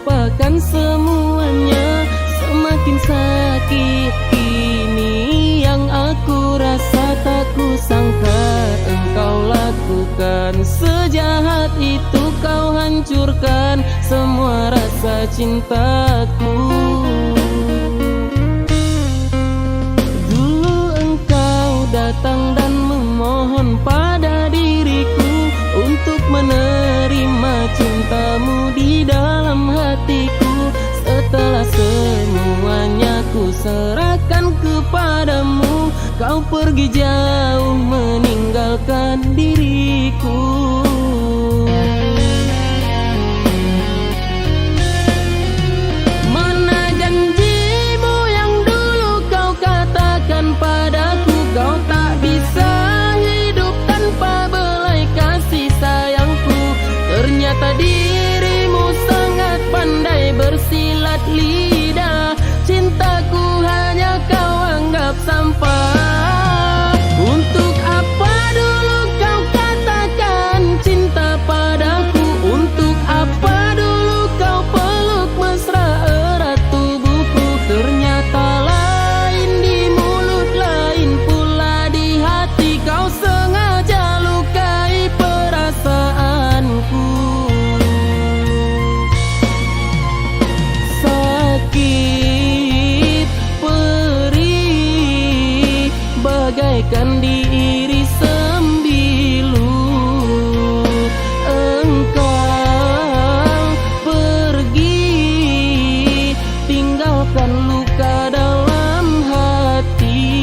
lupakan semuanya. Semakin sakit ini yang aku rasa, tak kusangka engkau lakukan. Sejahat itu kau hancurkan semua rasa cintaku. Dulu engkau datang dan memohon pada diriku untuk menerima cintamu di dalam hatiku. Setelah semuanya ku serahkan kepadamu, kau pergi jauh meninggalkan diriku. Mana janjimu yang dulu kau katakan padaku, kau tak bisa hidup tanpa belai kasih sayangku. Ternyata dirimu sangat pandai bersilat lidah, cintaku hanya kau anggap sampah. Untuk apa dulu kau katakan cinta padaku? Untuk apa dulu kau peluk mesra erat tubuhku? Ternyata lain di mulut, lain pula di hati. Kau sengaja lukai perasaanku. Sakit perih bagaikan diiris sembilu. Engkau pergi tinggalkan luka dalam hati.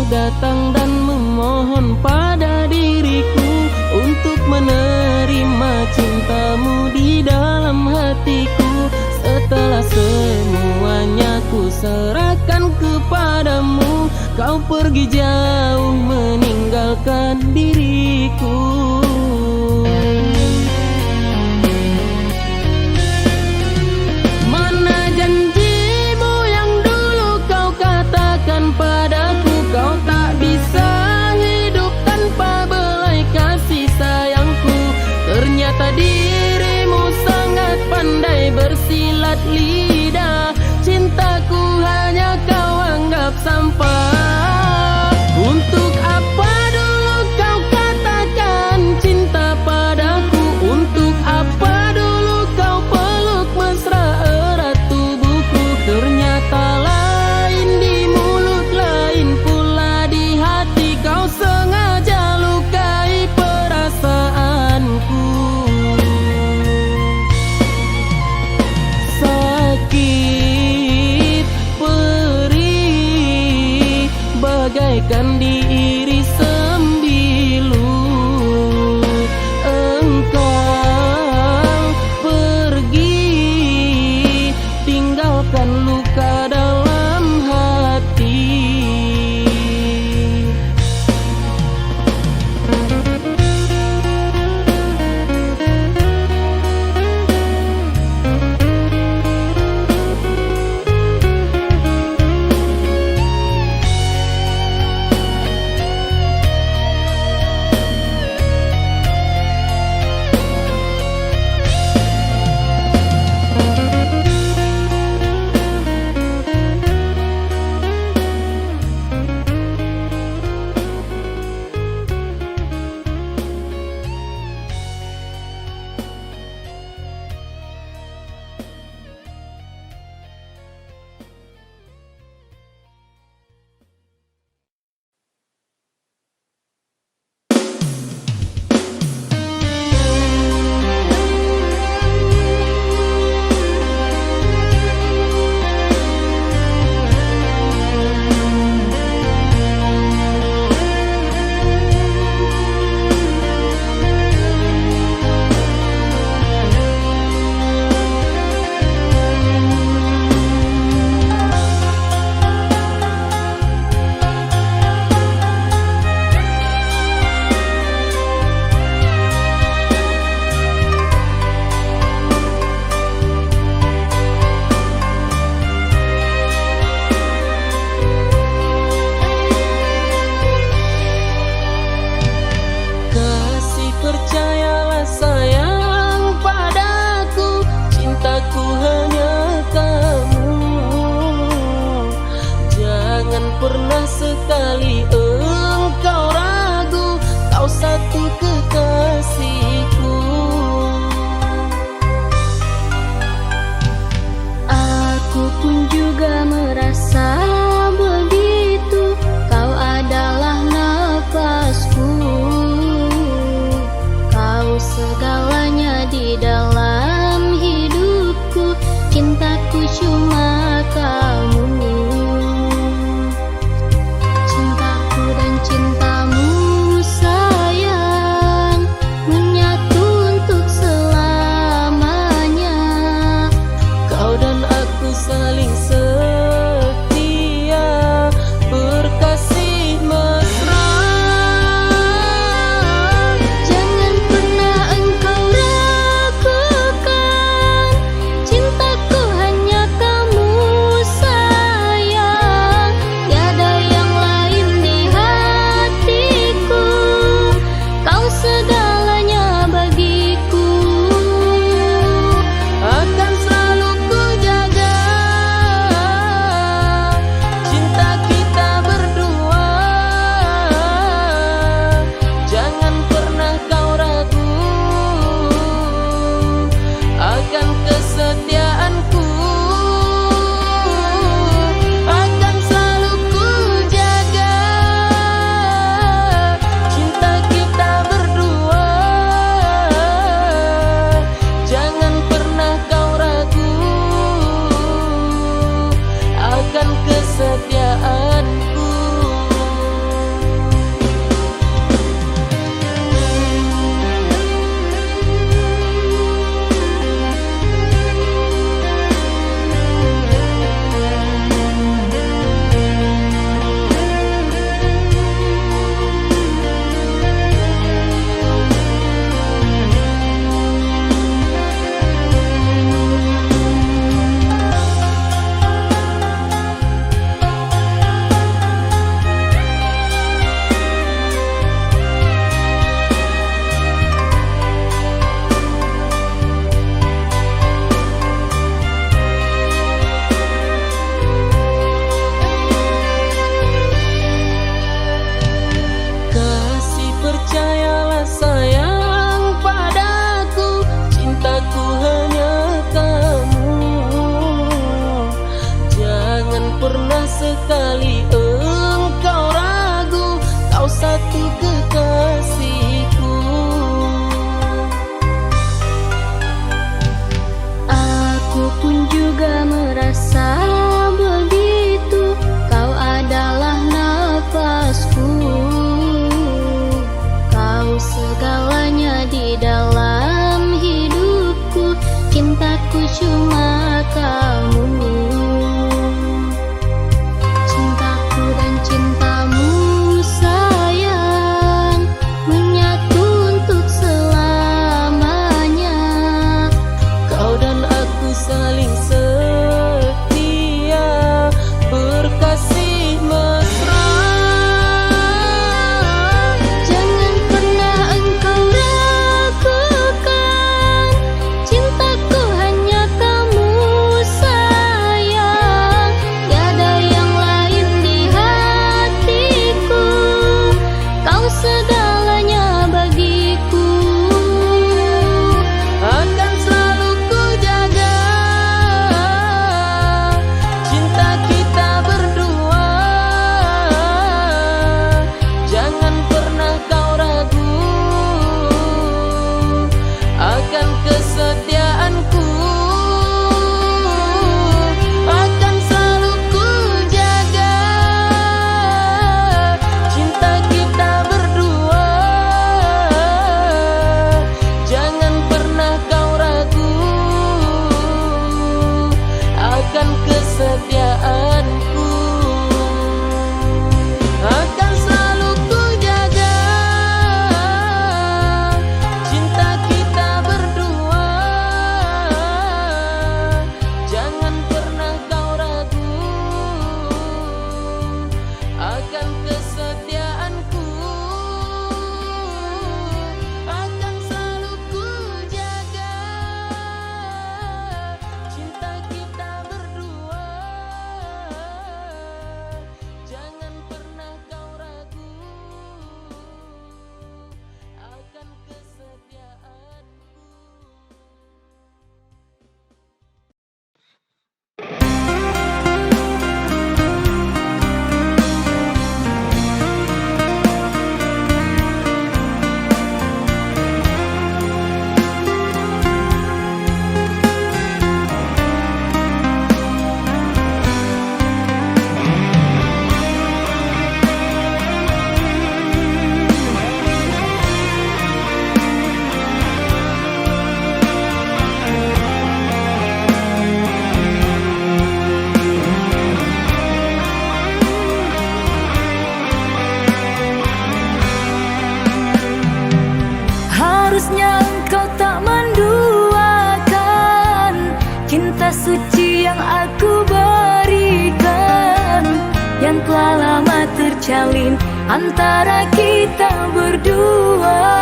Datang dan memohon pada diriku untuk menerima cintamu di dalam hatiku. Setelah semuanya ku serahkan kepadamu, kau pergi jauh meninggalkan diriku. Mana janjimu yang dulu kau katakan padaku, kau tak bisa hidup tanpa belai kasih sayangku. Ternyata dirimu sangat pandai bersilat lidah, cintaku hanya kau anggap sampah. Untuk apa dulu kau katakan cinta padaku? Untuk apa dulu kau peluk mesra erat tubuhku? Ternyata lain di mulut, lain pula di hati. Kau sengaja lukai perasaanku. Sakit perih segalanya di dalam hidupku, cintaku cuma kamu. Cintaku dan cintamu sayang, menyatu untuk selamanya. Kau dan aku saling setia, berkasih mesra. Jangan pernah engkau ragukan, cintaku hanya kamu sayang. Tiada yang lain di hatiku, kau segalanya bagiku. Akan selalu ku jaga cinta kita berdua. Jangan pernah kau ragu akan kesetiaanku. Akan selalu ku jaga cinta kita berdua. Jangan pernah kau ragu akan kesetiaanku. Kasih percayalah sayang padaku, cintaku hanya kamu. Jangan pernah sekali engkau ragu, kau satu kekasihku. Aku pun juga merasa begitu, kau adalah nafasku. Kau segalanya di dalam hidupku, cintaku cuma kamu. Cintaku dan cintamu sayang, menyatu untuk selamanya. Kau dan aku saling setia, berkasih mesra. Jangan pernah engkau ragukan, cintaku hanya kamu sayang. Seharusnya engkau tak menduakan cinta suci yang aku berikan, yang telah lama terjalin antara kita berdua.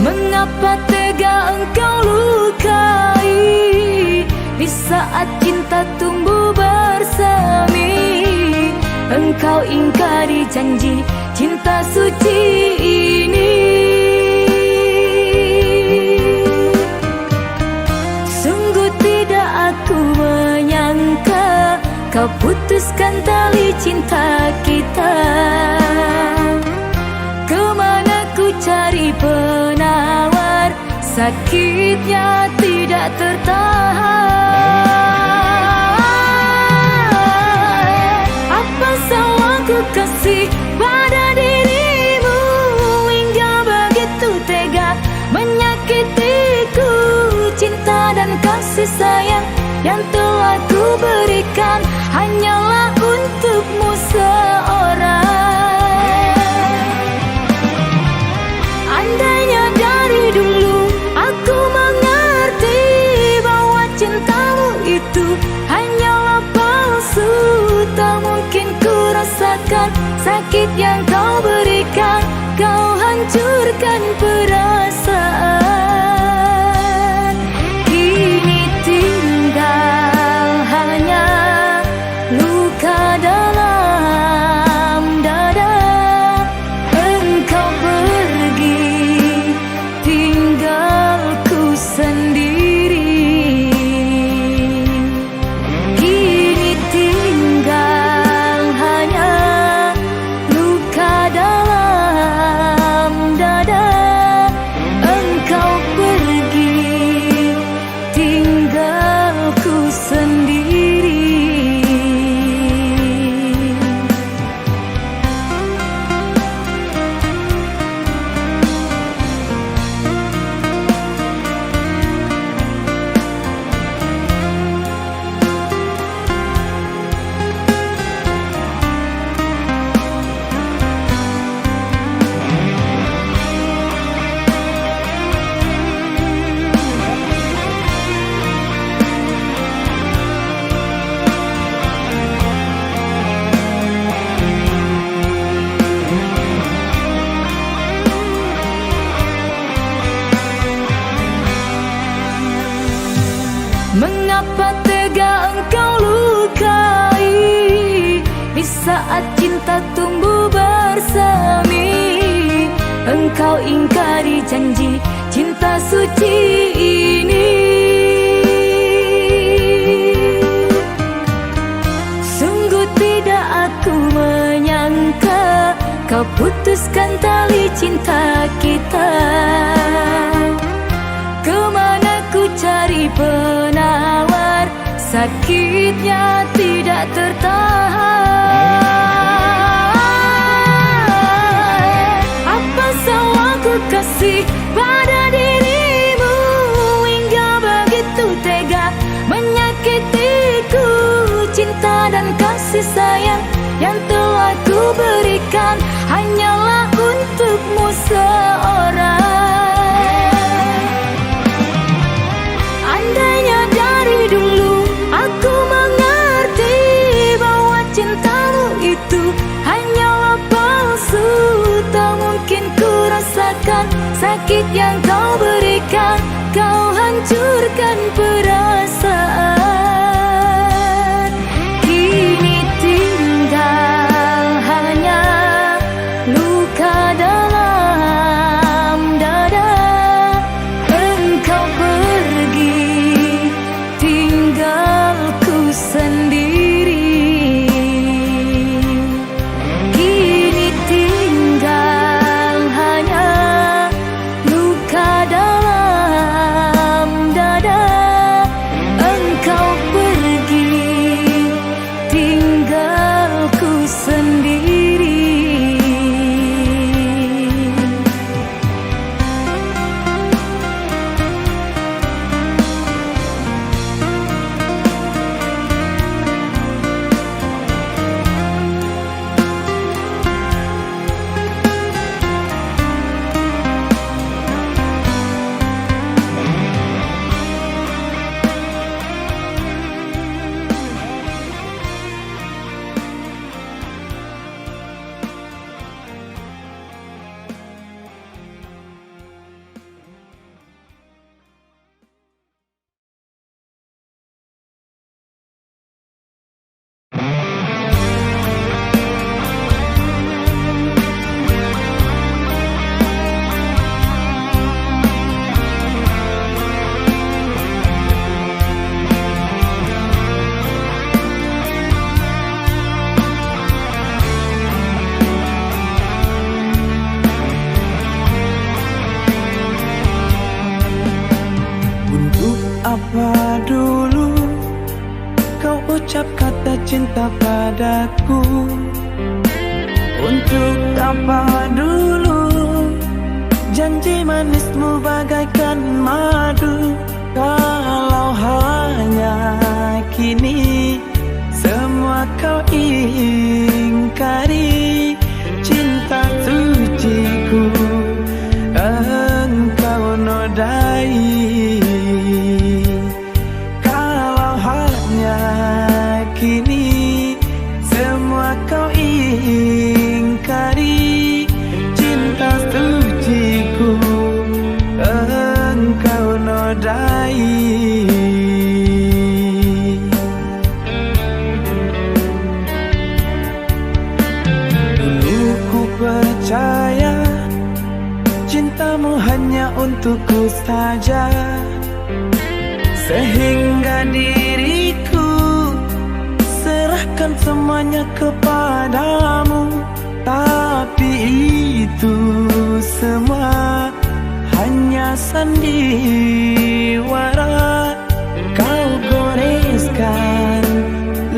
Mengapa tega engkau lukai di saat cinta tumbuh bersemi? Engkau ingkari janji cinta suci ini. Sungguh tidak aku menyangka kau putuskan tali cinta kita. Kemana ku cari penawar, sakitnya tidak tertahan. Apa salahku kasih pada dirimu hingga begitu tega menyakitiku? Cinta dan kasih sayang yang telah ku berikan hanyalah untukmu seorang. Andainya dari dulu aku mengerti bahwa cintamu itu hanyalah palsu, tak mungkin ku rasakan sakit yang kau berikan. Kau hancurkan perasaan, kini tinggal hanya luka dalam dada. Engkau pergi tinggalku sendiri, kini tinggal hanya luka dalam dada. Engkau pergi tinggalku sendiri. Mengapa tega engkau lukai di saat cinta tumbuh bersemi? Engkau ingkari janji cinta suci ini. Sungguh tidak aku menyangka kau putuskan tali cinta kita. Kemana ku cari penawar, sakitnya tidak tertahan. Apa salahku kasih pada dirimu hingga begitu tega menyakitiku? Cinta dan kasih sayang yang telah ku berikan hanyalah untukmu seorang. Andainya dari dulu aku mengerti bahwa cintamu itu hanyalah palsu, tak mungkin ku rasakan sakit yang kau berikan. Kau hancurkan perasaan, kini tinggal hanya luka dalam dada. Engkau pergi tinggalku sendiri, kini tinggal hanya luka dalam dada. cinta padaku. Untuk apa dulu janji manismu bagaikan madu, kalau hanya kini semua kau ingkari. Cinta suciku engkau nodai, kalau hanya kini semua kau ingkari. Cinta suciku engkau nodai. Percaya cintamu hanya untukku saja, sehingga diriku serahkan semuanya kepadamu. Tapi itu semua hanya sandiwara, kau goreskan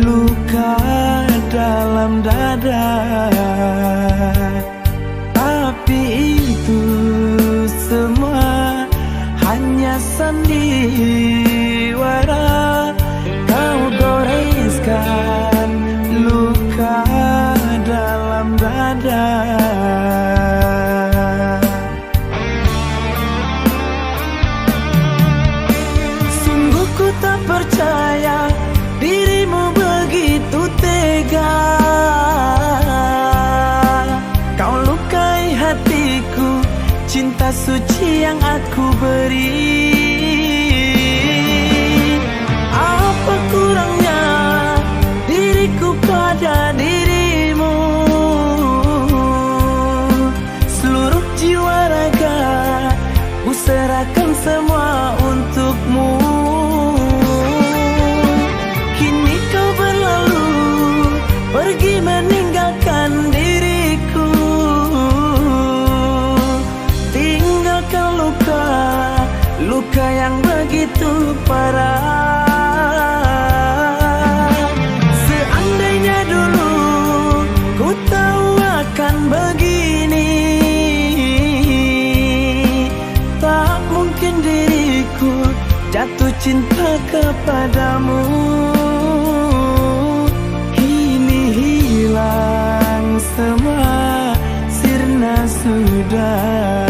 luka dalam dada. Tapi itu semua hanya sandiwara, kau goreskan luka dalam dada. Sungguh ku tak percaya dirimu begitu tega, kau lukai hatiku, cinta suci yang aku beri. Apa kurangnya diriku pada dirimu? Seluruh jiwa raga ku serahkan semua untukmu. Kini kau berlalu pergi meninggalkan diriku, tinggalkan luka, luka yang begitu parah. Seandainya dulu ku tahu akan begini, tak mungkin diriku jatuh cinta kepadamu. Kini hilang semua, sirna sudah.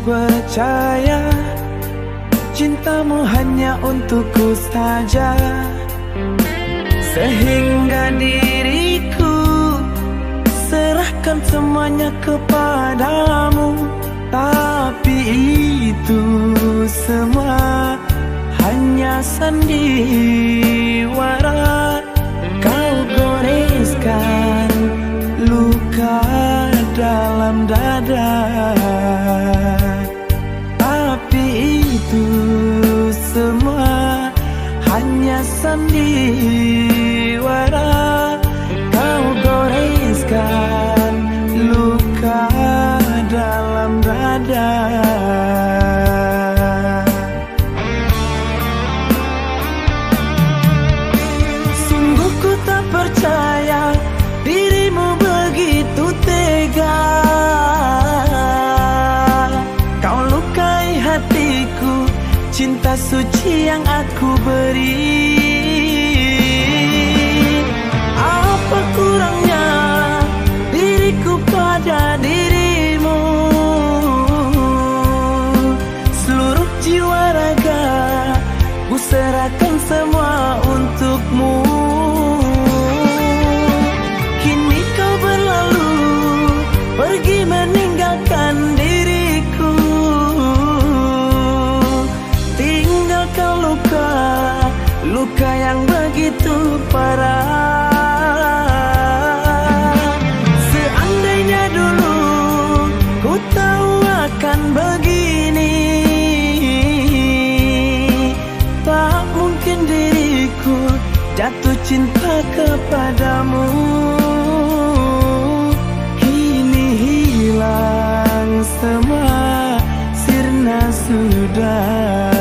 Percaya cintamu hanya untukku saja, sehingga diriku serahkan semuanya kepadamu. Tapi itu semua hanya sandiwara, kau goreskan luka dalam dada. Itu semua hanya sandiwara, kau goreskan luka dalam dada. Sungguh ku tak percaya dirimu begitu tega, kau lukai hatiku, cinta suci yang aku beri. Apa kurangnya diriku pada dirimu? Seluruh jiwa raga ku serahkan semua untukmu. Kini kau berlalu pergi meninggalkan diriku, parah. Seandainya dulu ku tahu akan begini, tak mungkin diriku jatuh cinta kepadamu. Kini hilang semua, sirna sudah.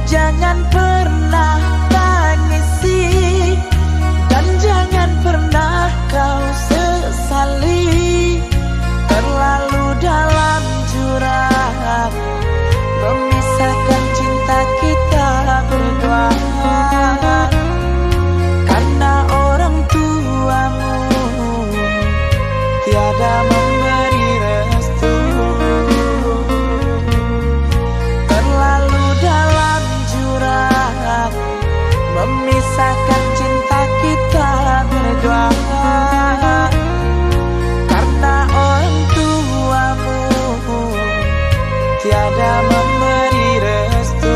Jangan pernah tangisi dan jangan pernah kau sesali. Terlalu dalam jurang memisahkan cinta kita berdua. Karena orang tuamu tiada memberi restu. Terlalu dalam jurang memisahkan cinta kita berdua. Karena orang tuamu tiada memberi restu.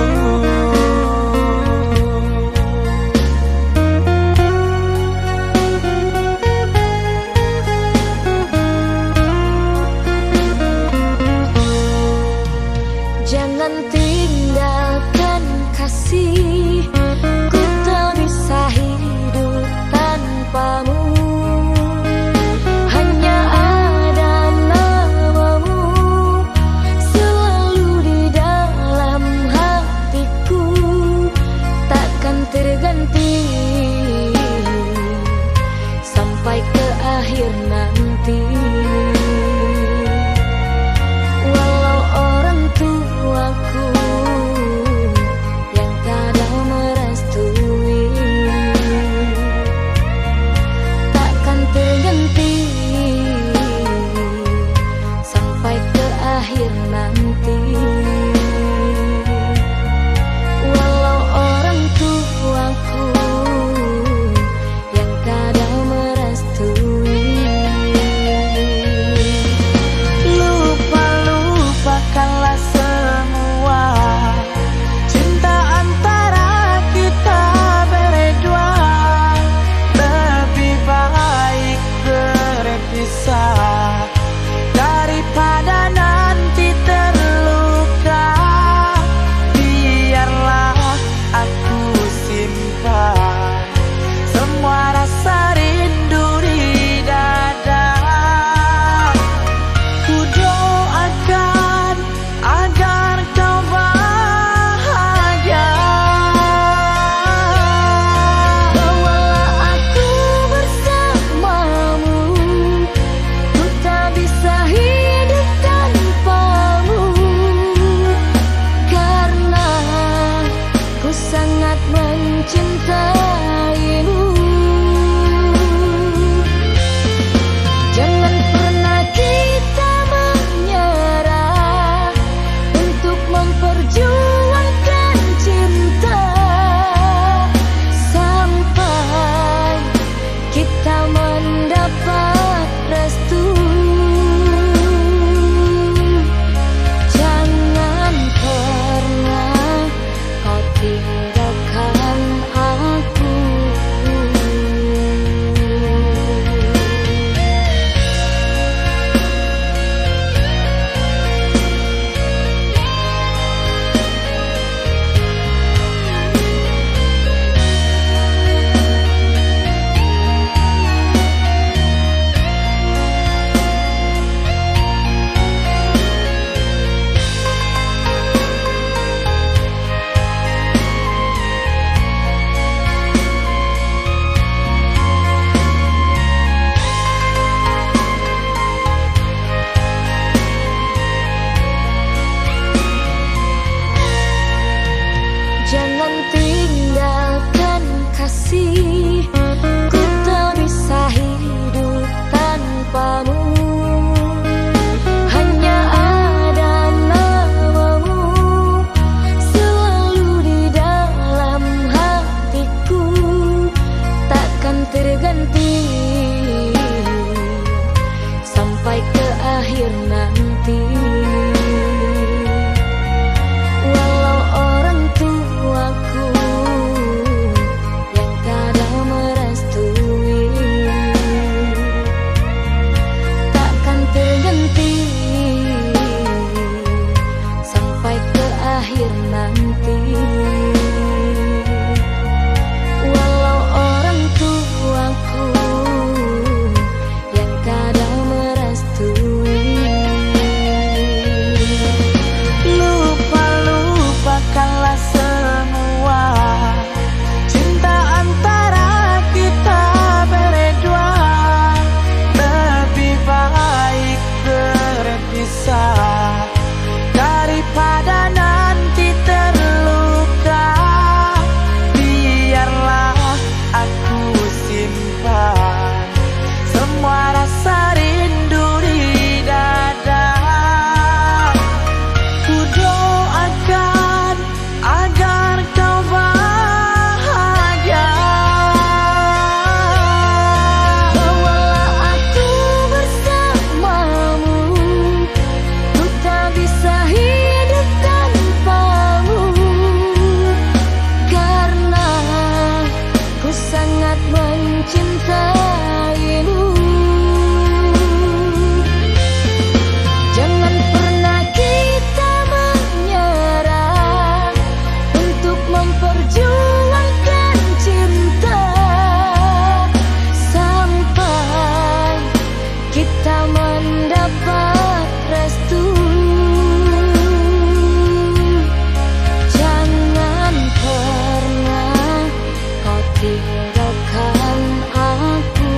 akhir nanti. Walau orang tuaku yang kadang merestui, takkan terganti sampai ke akhir nanti. Walau orang tuaku yang kadang merestui, lupakanlah semua cinta antara kita berdua. Lebih baik berpisah daripada nanti terluka. Biarlah aku simpan semua rasa rindu di dada. Ku doakan agar kau bahagia. bawalah aku bersamamu, ku tak bisa hidup tanpamu, karena ku sangat mencintaimu. Jangan pernah kita menyerah untuk memperjuangkan cinta, sampai kita mendapat restu. Jangan pernah kau tinggalkan aku.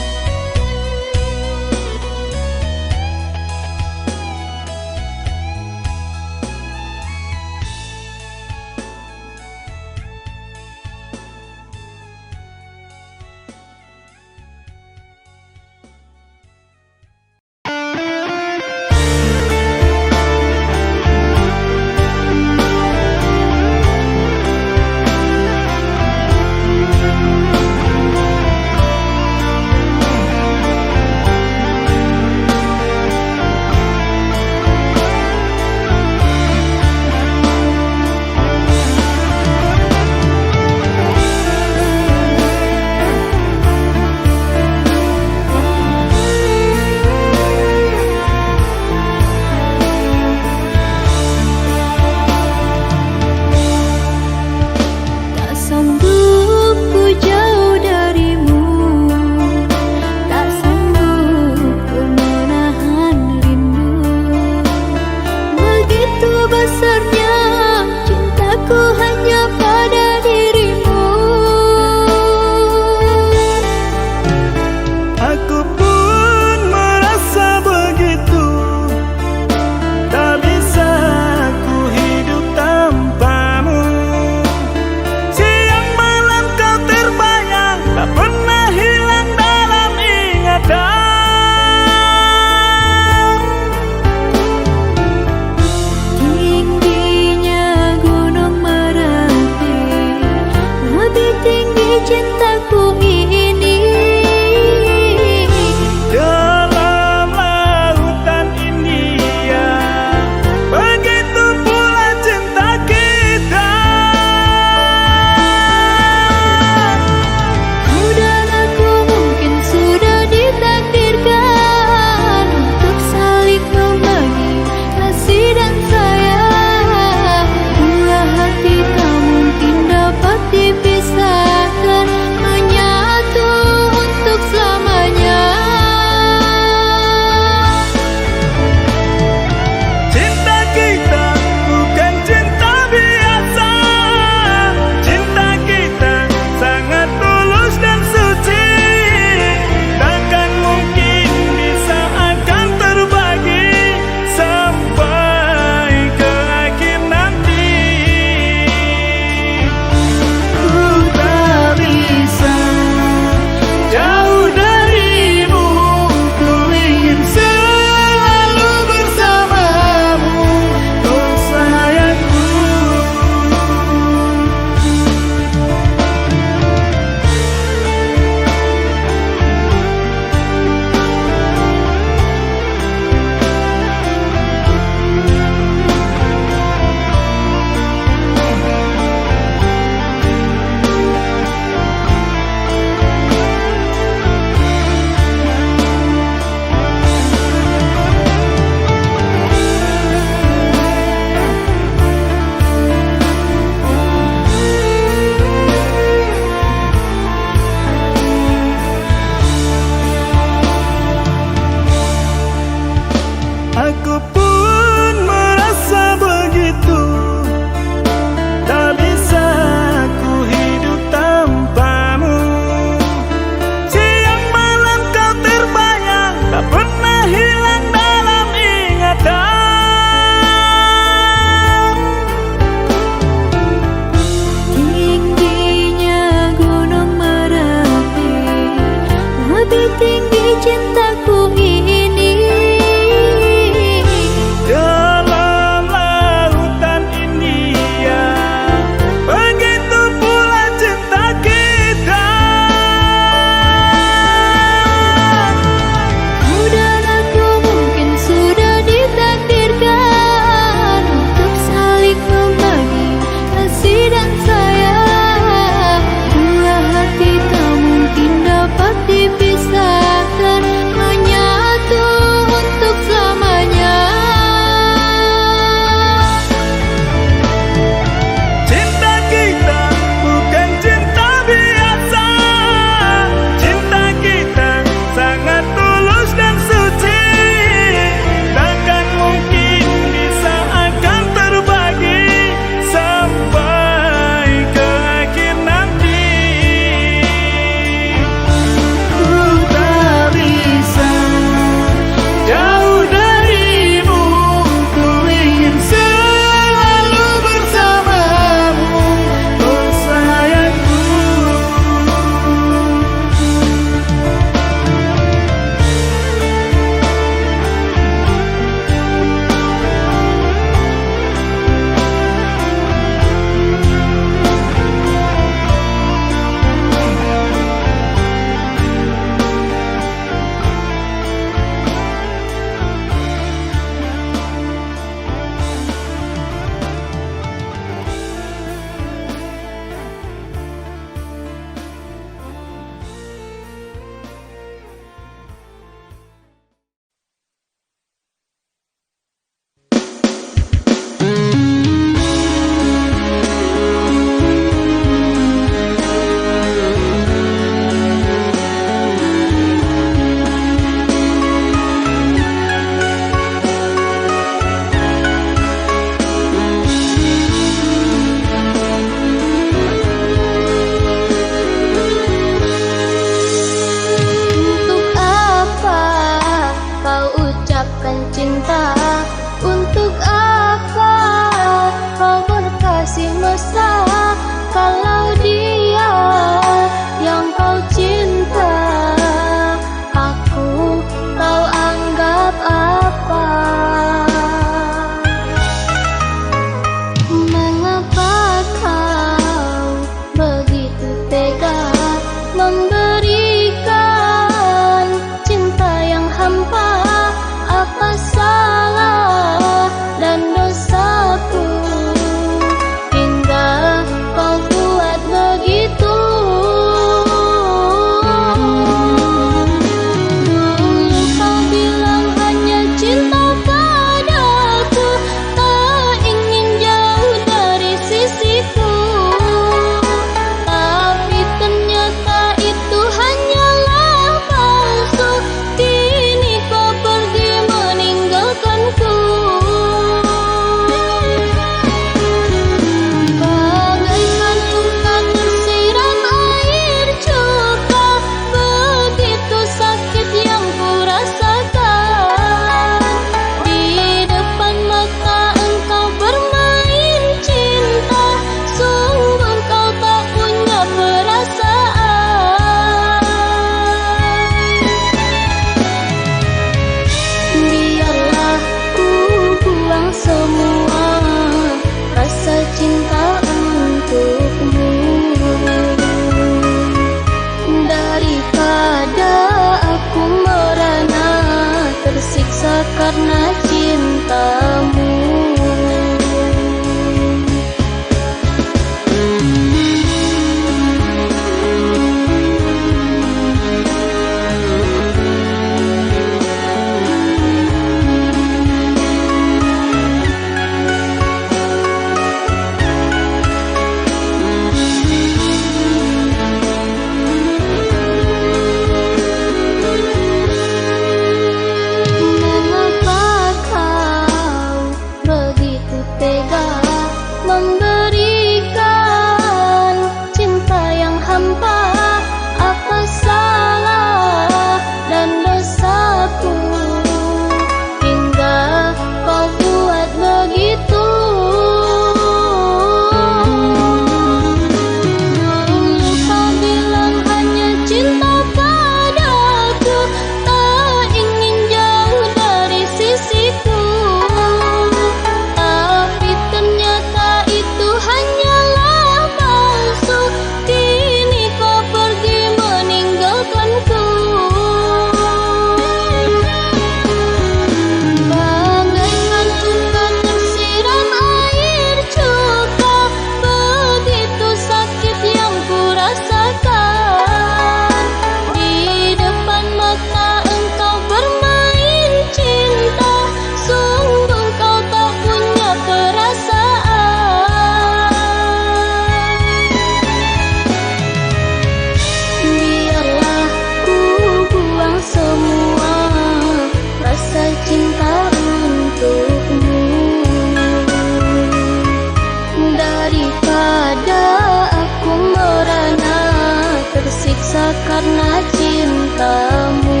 tersiksa karena cintamu.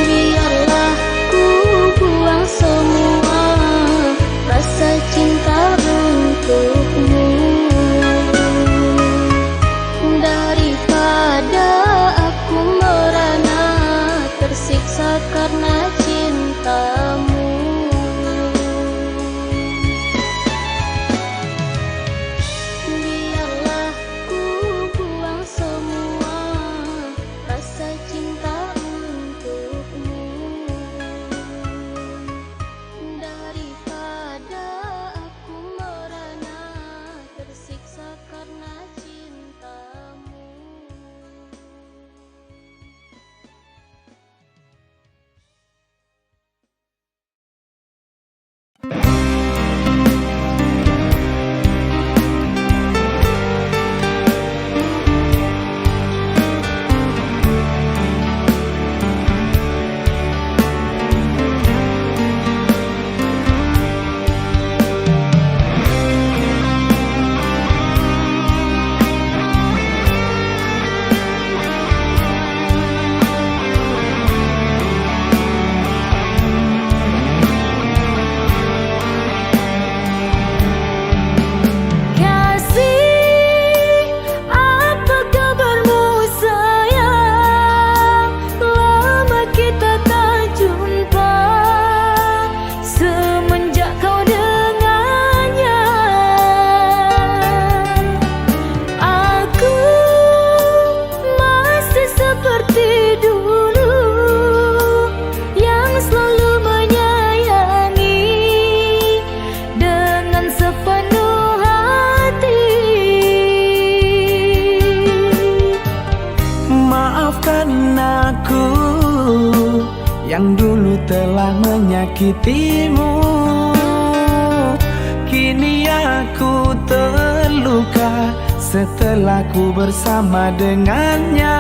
Biarlah ku buang semua rasa cinta untukmu, daripada aku merana tersiksa karena cintamu. Biarlah ku buang semua rasa cinta untukmu, daripada aku merana tersiksa karena cintamu. yang dulu telah menyakitimu. Kini aku terluka setelah ku bersama dengannya,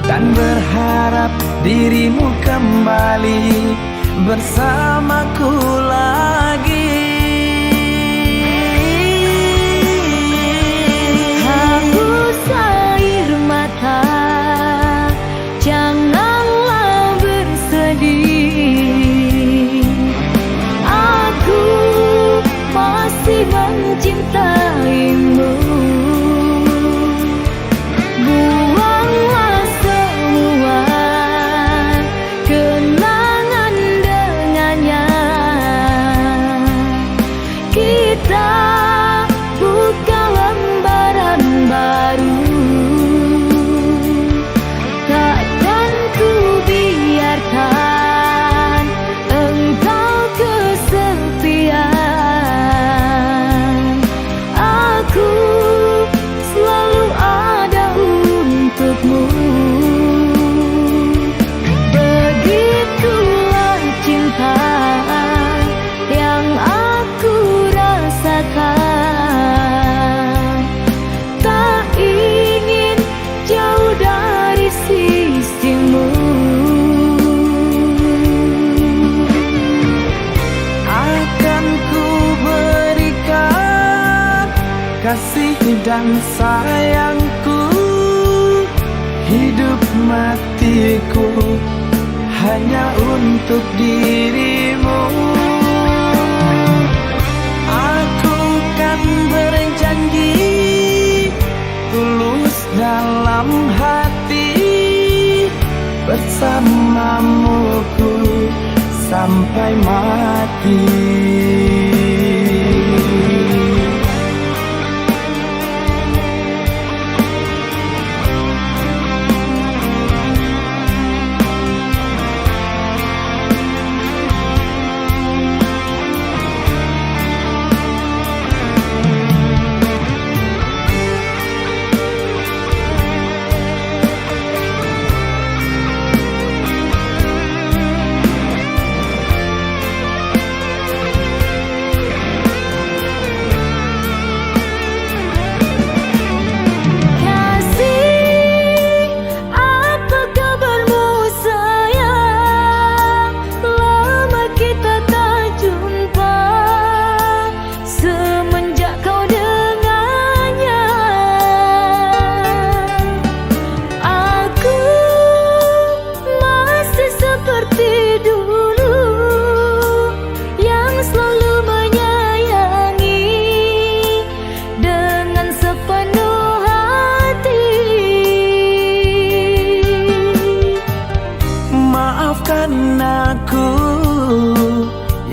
dan berharap dirimu kembali bersamaku lagi. Hapus air mata, janganlah bersedih. Aku masih mencintaimu. Buanglah semua kenangan dengannya. Kita buka lembaran baru. Takkan ku biarkan engkau kesepian. Aku selalu ada untukmu. Begitulah cinta yang aku rasakan. Tak ingin jauh dari sisimu. Akan ku berikan kasih dan sayangku, hidup matiku hanya untuk dirimu. Aku kan berjanji tulus dalam hati, bersamamu ku sampai mati.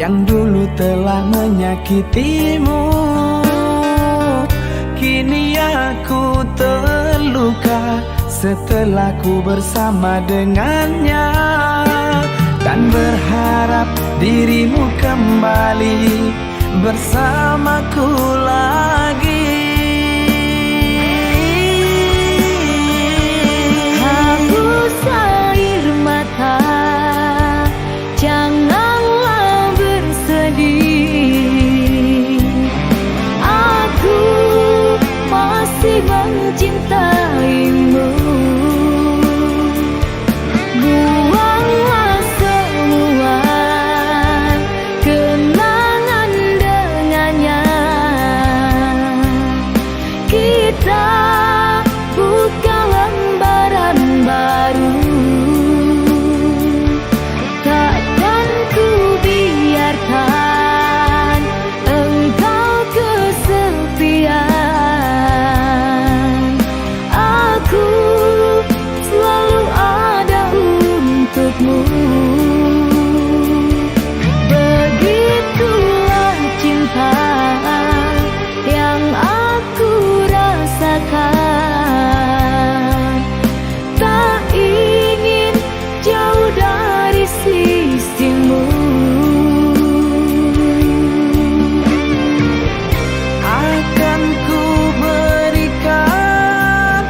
yang dulu telah menyakitimu. Kini aku terluka setelah ku bersama dengannya, dan berharap dirimu kembali bersamaku lagi. Hapus air mata, janganlah bersedih. Aku masih mencintaimu. Buanglah semua kenangan dengannya. Kita buka lembaran baru. Takkan ku biarkan engkau kesepian. Aku selalu ada untukmu. Begitulah cinta yang aku rasakan. Tak ingin jauh dari sisimu. Akan ku berikan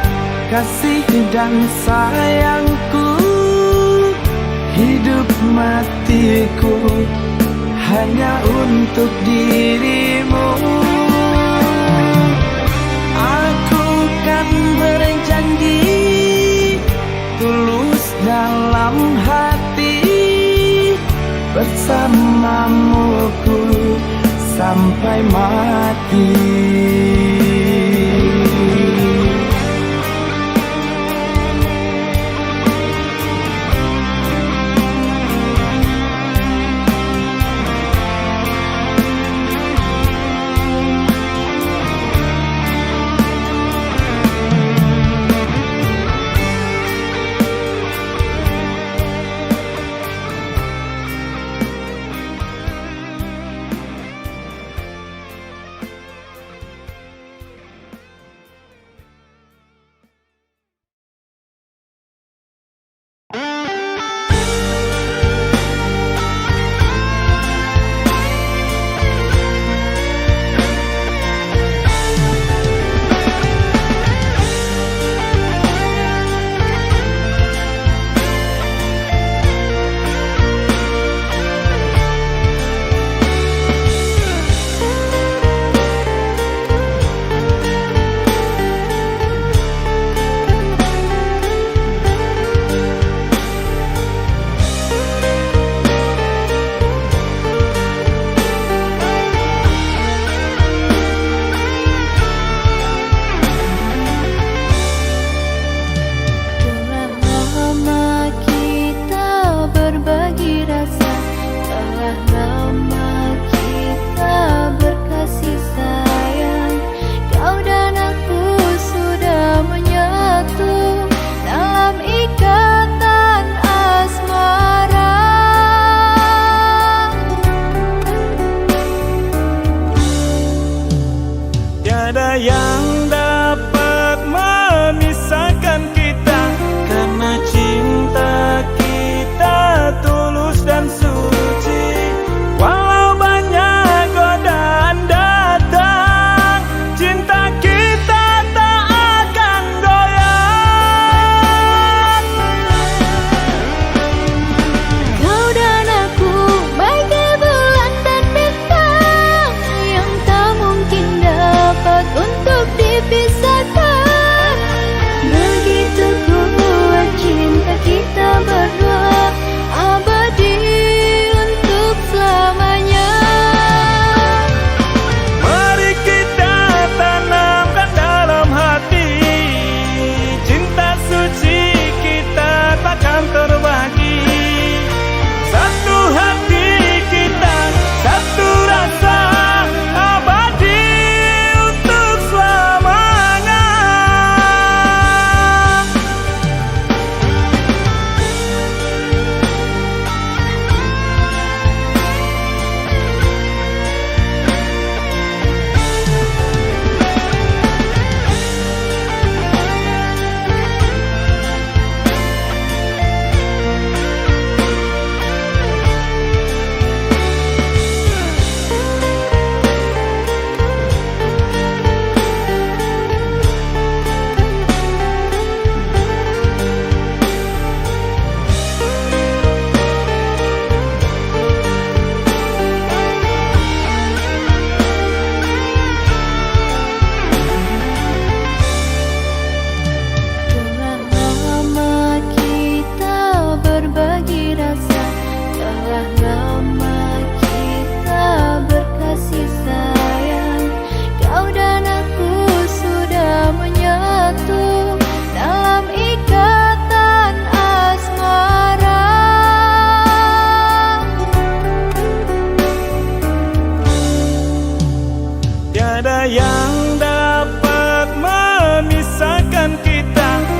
kasih dan sayangku, hidup matiku hanya untuk dirimu. Aku kan berjanji tulus dalam hati, bersamamu ku sampai mati. Tiada yang dapat memisahkan kita, karena cinta kita tulus dan suci. Walau banyak godaan datang, cinta kita tak akan goyah. Kau dan aku bagai bulan dan bintang yang tak mungkin dapat untuk Tiada yang dapat memisahkan kita.